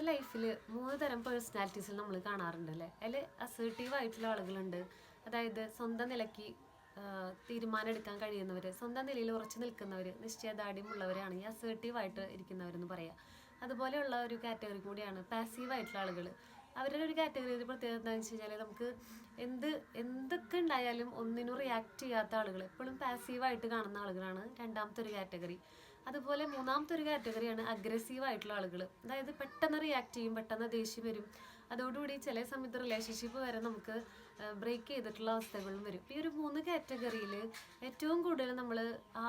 ലൈഫിൽ 3 തരം പേഴ്സണാലിറ്റീസിൽ നമ്മൾ കാണാറുണ്ട് അല്ലേ. അതിൽ അസേർട്ടീവ് ആയിട്ടുള്ള ആളുകളുണ്ട്, അതായത് സ്വന്തം നിലയ്ക്ക് തീരുമാനം എടുക്കാൻ കഴിയുന്നവർ, സ്വന്തം നിലയിൽ ഉറച്ചു നിൽക്കുന്നവർ, നിശ്ചയദാർഢ്യമുള്ളവരാണ് ഈ അസേർട്ടീവായിട്ട് ഇരിക്കുന്നവരെന്ന് പറയാം. അതുപോലെയുള്ള ഒരു കാറ്റഗറി കൂടിയാണ് പാസീവായിട്ടുള്ള ആളുകൾ. അവരുടെ ഒരു കാറ്റഗറി പ്രത്യേകത എന്താണെന്ന് വെച്ച് കഴിഞ്ഞാൽ നമുക്ക് എന്തൊക്കെ ഉണ്ടായാലും ഒന്നിനും റിയാക്ട് ചെയ്യാത്ത ആളുകൾ, എപ്പോഴും പാസീവായിട്ട് കാണുന്ന ആളുകളാണ് രണ്ടാമത്തെ ഒരു കാറ്റഗറി. അതുപോലെ മൂന്നാമത്തെ ഒരു കാറ്റഗറിയാണ് അഗ്രസീവായിട്ടുള്ള ആളുകൾ. അതായത് പെട്ടെന്ന് റിയാക്ട് ചെയ്യും, പെട്ടെന്ന് ദേഷ്യം വരും. അതോടുകൂടി ചില സമയത്ത് റിലേഷൻഷിപ്പ് വരെ നമുക്ക് ബ്രേക്ക് ചെയ്തിട്ടുള്ള അവസ്ഥകളും വരും. ഈ ഒരു 3 കാറ്റഗറിയിൽ ഏറ്റവും കൂടുതൽ നമ്മൾ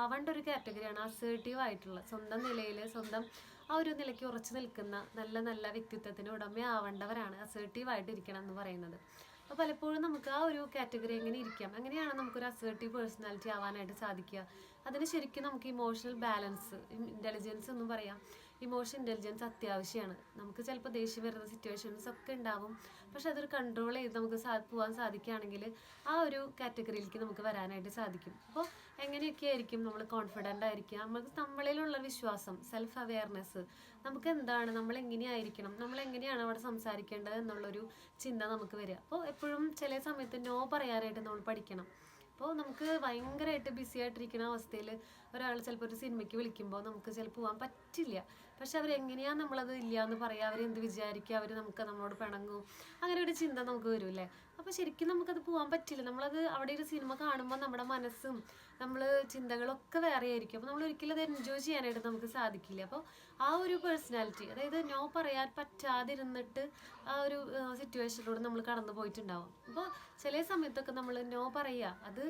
ആവേണ്ട ഒരു കാറ്റഗറിയാണ് അസേർട്ടീവ് ആയിട്ടുള്ള, സ്വന്തം നിലയിൽ സ്വന്തം ആ ഒരു നിലയ്ക്ക് ഉറച്ചു നിൽക്കുന്ന നല്ല നല്ല വ്യക്തിത്വത്തിന് ഉടമയാവേണ്ടവരാണ് അസേർട്ടീവായിട്ട് ഇരിക്കണം എന്ന് പറയുന്നത്. അപ്പോൾ പലപ്പോഴും നമുക്ക് ആ ഒരു കാറ്റഗറി എങ്ങനെ ഇരിക്കാം, എങ്ങനെയാണ് നമുക്കൊരു അസേർട്ടീവ് പേഴ്സണാലിറ്റി ആവാനായിട്ട് സാധിക്കുക, അതിന് ശരിക്കും നമുക്ക് ഇമോഷണൽ ബാലൻസ്, ഇൻ്റലിജൻസ് എന്നും പറയാം. ഇമോഷൻ ഇൻ്റലിജൻസ് അത്യാവശ്യമാണ്. നമുക്ക് ചിലപ്പോൾ ദേഷ്യം വരുന്ന സിറ്റുവേഷൻസ് ഒക്കെ ഉണ്ടാവും, പക്ഷെ അതൊരു കൺട്രോൾ ചെയ്ത് നമുക്ക് പോകാൻ സാധിക്കുകയാണെങ്കിൽ ആ ഒരു കാറ്റഗറിയിലേക്ക് നമുക്ക് വരാനായിട്ട് സാധിക്കും. അപ്പോൾ എങ്ങനെയൊക്കെ ആയിരിക്കും നമ്മൾ കോൺഫിഡൻ്റ് ആയിരിക്കുക, നമുക്ക് നമ്മളിലുള്ള വിശ്വാസം, സെൽഫ് അവെയർനെസ്, നമുക്ക് എന്താണ്, നമ്മൾ എങ്ങനെയായിരിക്കണം, നമ്മൾ എങ്ങനെയാണ് അവിടെ സംസാരിക്കേണ്ടത് എന്നുള്ളൊരു ചിന്ത നമുക്ക് വരിക. അപ്പോൾ എപ്പോഴും ചില സമയത്ത് നോ പറയാനായിട്ട് നമ്മൾ പഠിക്കണം. അപ്പോൾ നമുക്ക് ഭയങ്കരമായിട്ട് ബിസി ആയിട്ടിരിക്കുന്ന അവസ്ഥയിൽ ഒരാൾ ചിലപ്പോൾ ഒരു സിനിമയ്ക്ക് വിളിക്കുമ്പോൾ നമുക്ക് ചിലപ്പോൾ പോകാൻ പറ്റില്ല. പക്ഷെ അവരെങ്ങനെയാണ് നമ്മളത് ഇല്ല എന്ന് പറയുക, അവരെന്ത് വിചാരിക്കുക, അവർ നമ്മളോട് പിണങ്ങും, അങ്ങനെ ഒരു ചിന്ത നമുക്ക് വരും അല്ലേ. അപ്പോൾ ശരിക്കും നമുക്കത് പോകാൻ പറ്റില്ല. നമ്മളത് അവിടെ ഒരു സിനിമ കാണുമ്പോൾ നമ്മുടെ മനസ്സും ചിന്തകളൊക്കെ വേറെ ആയിരിക്കും. അപ്പോൾ നമ്മൾ ഒരിക്കലും അത് എൻജോയ് ചെയ്യാനായിട്ട് നമുക്ക് സാധിക്കില്ല. അപ്പോൾ ആ ഒരു പേഴ്സണാലിറ്റി, അതായത് നോ പറയാൻ പറ്റാതിരുന്നിട്ട് ആ ഒരു സിറ്റുവേഷനിലൂടെ നമ്മൾ കടന്നു പോയിട്ടുണ്ടാവും. അപ്പോൾ ചില സമയത്തൊക്കെ നമ്മൾ നോ പറയുക, അത്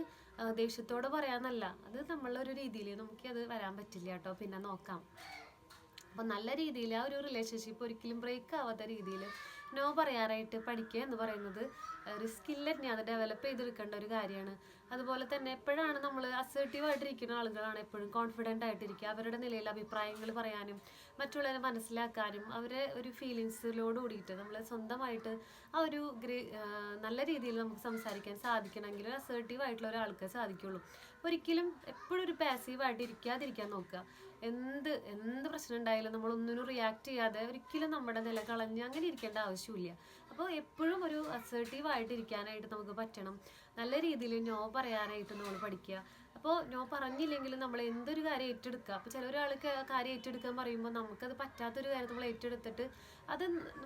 ദേഷ്യത്തോടെ പറയാന്നല്ല, അത് നമ്മളൊരു രീതിയിൽ നമുക്കത് വരാൻ പറ്റില്ല കേട്ടോ, പിന്നെ നോക്കാം. അപ്പോൾ നല്ല രീതിയിൽ ആ ഒരു റിലേഷൻഷിപ്പ് ഒരിക്കലും ബ്രേക്ക് ആവാത്ത രീതിയിൽ നോ പറയാനായിട്ട് പഠിക്കുക എന്ന് പറയുന്നത് സ്കില്ല് തന്നെയാണ്, ഡെവലപ്പ് ചെയ്തെടുക്കേണ്ട ഒരു കാര്യമാണ്. അതുപോലെ തന്നെ എപ്പോഴാണ് നമ്മൾ അസേർട്ടീവായിട്ടിരിക്കുന്ന ആളുകളാണ് എപ്പോഴും കോൺഫിഡൻ്റ് ആയിട്ടിരിക്കുക, അവരുടെ നിലയിൽ അഭിപ്രായങ്ങൾ പറയാനും മറ്റുള്ളവരെ മനസ്സിലാക്കാനും അവരെ ഒരു ഫീലിങ്സിലോട് കൂടിയിട്ട് നമ്മൾ സ്വന്തമായിട്ട് ആ ഒരു നല്ല രീതിയിൽ നമുക്ക് സംസാരിക്കാൻ സാധിക്കണമെങ്കിൽ ഒരു അസേർട്ടീവായിട്ടുള്ള ഒരാൾക്ക് സാധിക്കുള്ളൂ. ഒരിക്കലും എപ്പോഴും ഒരു പാസീവായിട്ട് ഇരിക്കാതിരിക്കാൻ നോക്കുക. എന്ത് പ്രശ്നം ഉണ്ടായാലും നമ്മളൊന്നിനും റിയാക്ട് ചെയ്യാതെ ഒരിക്കലും നമ്മുടെ നില കളഞ്ഞ് അങ്ങനെ ഇരിക്കേണ്ട ആവശ്യമില്ല. അപ്പോൾ എപ്പോഴും ഒരു അസേർട്ടീവായിട്ട് ഇരിക്കാനായിട്ട് നമുക്ക് പറ്റണം. നല്ല രീതിയിൽ നോ പറയാനായിട്ട് നമ്മൾ പഠിക്കുക. അപ്പോൾ നോ പറഞ്ഞില്ലെങ്കിൽ നമ്മൾ എന്തൊരു കാര്യം ഏറ്റെടുക്കുക. അപ്പോൾ ചിലൊരാൾക്ക് കാര്യം ഏറ്റെടുക്കാൻ പറയുമ്പോൾ നമുക്കത് പറ്റാത്തൊരു കാര്യം നമ്മൾ ഏറ്റെടുത്തിട്ട് അത്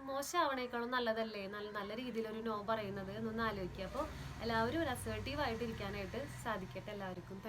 മോശമാവണേക്കാളും നല്ലതല്ലേ നല്ല രീതിയിലൊരു നോ പറയുന്നത് എന്നൊന്ന് ആലോചിക്കുക. അപ്പോൾ എല്ലാവരും ഒരു അസേർട്ടീവായിട്ട് ഇരിക്കാനായിട്ട് സാധിക്കട്ടെ എല്ലാവർക്കും.